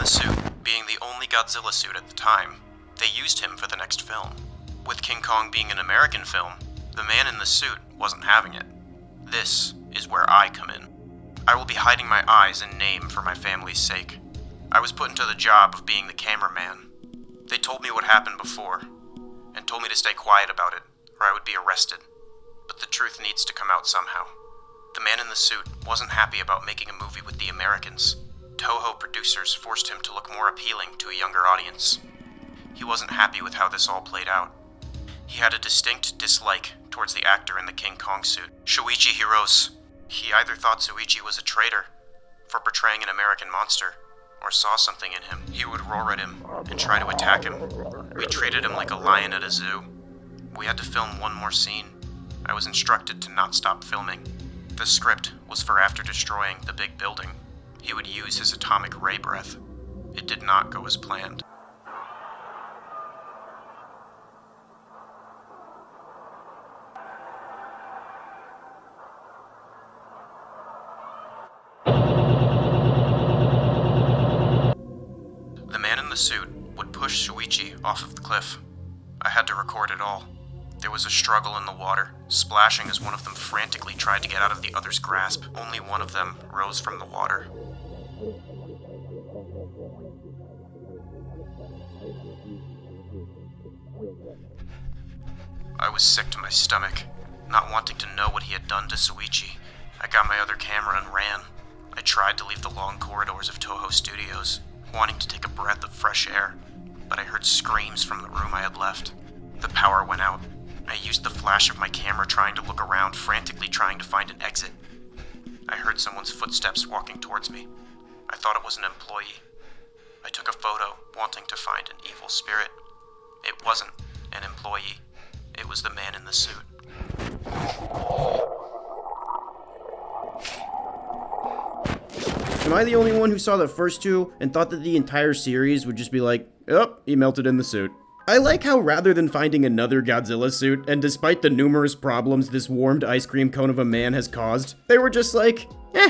the suit, being the only Godzilla suit at the time, they used him for the next film. With King Kong being an American film, the man in the suit wasn't having it. This is where I come in. I will be hiding my eyes and name for my family's sake. I was put into the job of being the cameraman. They told me what happened before, and told me to stay quiet about it, or I would be arrested. But the truth needs to come out somehow. The man in the suit wasn't happy about making a movie with the Americans. Toho producers forced him to look more appealing to a younger audience. He wasn't happy with how this all played out. He had a distinct dislike towards the actor in the King Kong suit, Shuichi Hirose. He either thought Shuichi was a traitor for portraying an American monster, or saw something in him. He would roar at him and try to attack him. We treated him like a lion at a zoo. We had to film one more scene. I was instructed to not stop filming. The script was for after destroying the big building, he would use his atomic ray breath. It did not go as planned. The man in the suit would push Shuichi off of the cliff. I had to record it all. There was a struggle in the water, splashing as one of them frantically tried to get out of the other's grasp. Only one of them rose from the water. I was sick to my stomach, not wanting to know what he had done to Shuichi. I got my other camera and ran. I tried to leave the long corridors of Toho Studios, wanting to take a breath of fresh air, but I heard screams from the room I had left. The power went out. I used the flash of my camera trying to look around, frantically trying to find an exit. I heard someone's footsteps walking towards me. I thought it was an employee. I took a photo, wanting to find an evil spirit. It wasn't an employee. It was the man in the suit. Am I the only one who saw the first two and thought that the entire series would just be like, oh, he melted in the suit? I like how rather than finding another Godzilla suit, and despite the numerous problems this warmed ice cream cone of a man has caused, they were just like,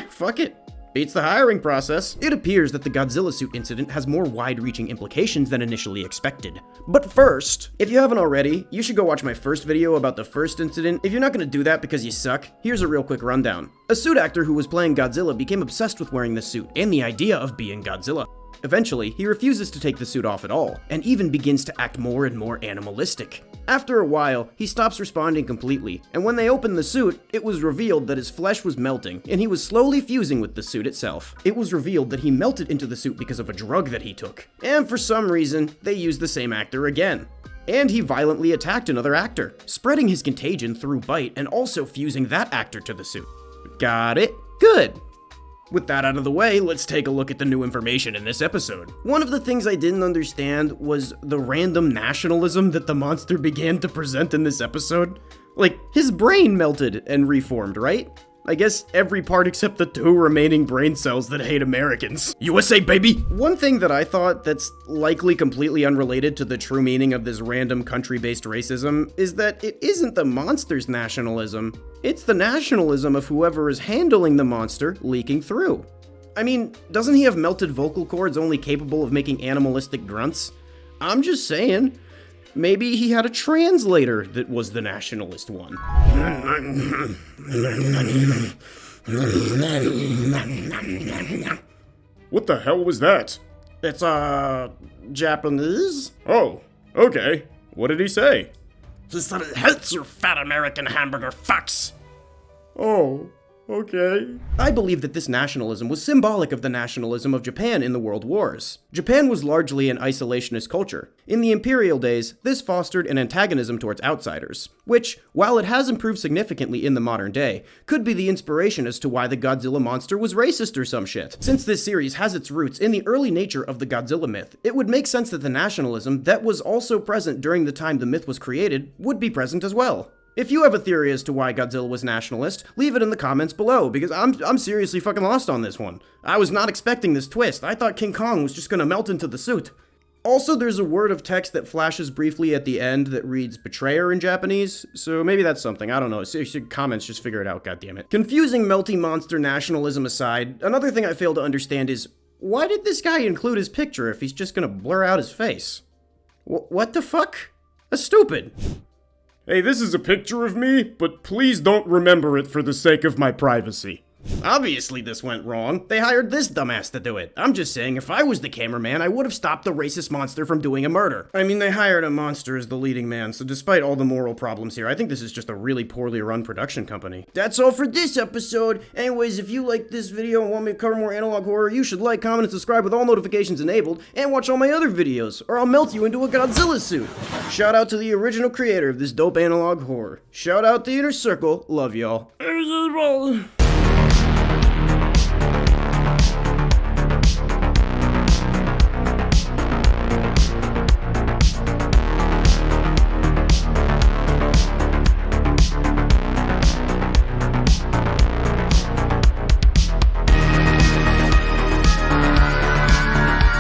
fuck it. Beats the hiring process. It appears that the Godzilla suit incident has more wide-reaching implications than initially expected. But first, if you haven't already, you should go watch my first video about the first incident. If you're not gonna do that because you suck, here's a real quick rundown. A suit actor who was playing Godzilla became obsessed with wearing the suit and the idea of being Godzilla. Eventually, he refuses to take the suit off at all, and even begins to act more and more animalistic. After a while, he stops responding completely, and when they opened the suit, it was revealed that his flesh was melting, and he was slowly fusing with the suit itself. It was revealed that he melted into the suit because of a drug that he took, and for some reason, they used the same actor again. And he violently attacked another actor, spreading his contagion through bite and also fusing that actor to the suit. Got it? Good. With that out of the way, let's take a look at the new information in this episode. One of the things I didn't understand was the random nationalism that the monster began to present in this episode. Like, his brain melted and reformed, right? I guess every part except the 2 remaining brain cells that hate Americans. USA, baby! One thing that I thought that's likely completely unrelated to the true meaning of this random country-based racism is that it isn't the monster's nationalism, it's the nationalism of whoever is handling the monster leaking through. I mean, doesn't he have melted vocal cords only capable of making animalistic grunts? I'm just saying. Maybe he had a translator that was the nationalist one. What the hell was that? It's, Japanese? Oh, okay. What did he say? He said it hurts, you fat American hamburger fucks. Oh, okay. I believe that this nationalism was symbolic of the nationalism of Japan in the World Wars. Japan was largely an isolationist culture. In the imperial days, this fostered an antagonism towards outsiders, which, while it has improved significantly in the modern day, could be the inspiration as to why the Godzilla monster was racist or some shit. Since this series has its roots in the early nature of the Godzilla myth, it would make sense that the nationalism that was also present during the time the myth was created would be present as well. If you have a theory as to why Godzilla was nationalist, leave it in the comments below, because I'm seriously fucking lost on this one. I was not expecting this twist. I thought King Kong was just gonna melt into the suit. Also, there's a word of text that flashes briefly at the end that reads betrayer in Japanese, so maybe that's something, I don't know. Comments, just figure it out, goddammit. Confusing melty monster nationalism aside, another thing I fail to understand is, Why did this guy include his picture if he's just gonna blur out his face? What the fuck? That's stupid. Hey, this is a picture of me, but please don't remember it for the sake of my privacy. Obviously this went wrong. They hired this dumbass to do it. I'm just saying, if I was the cameraman, I would have stopped the racist monster from doing a murder. I mean, they hired a monster as the leading man, so despite all the moral problems here, I think this is just a really poorly run production company. That's all for this episode. Anyways, if you like this video and want me to cover more analog horror, you should like, comment, and subscribe with all notifications enabled, and watch all my other videos, or I'll melt you into a Godzilla suit. Shout out to the original creator of this dope analog horror. Shout out the Inner Circle. Love y'all.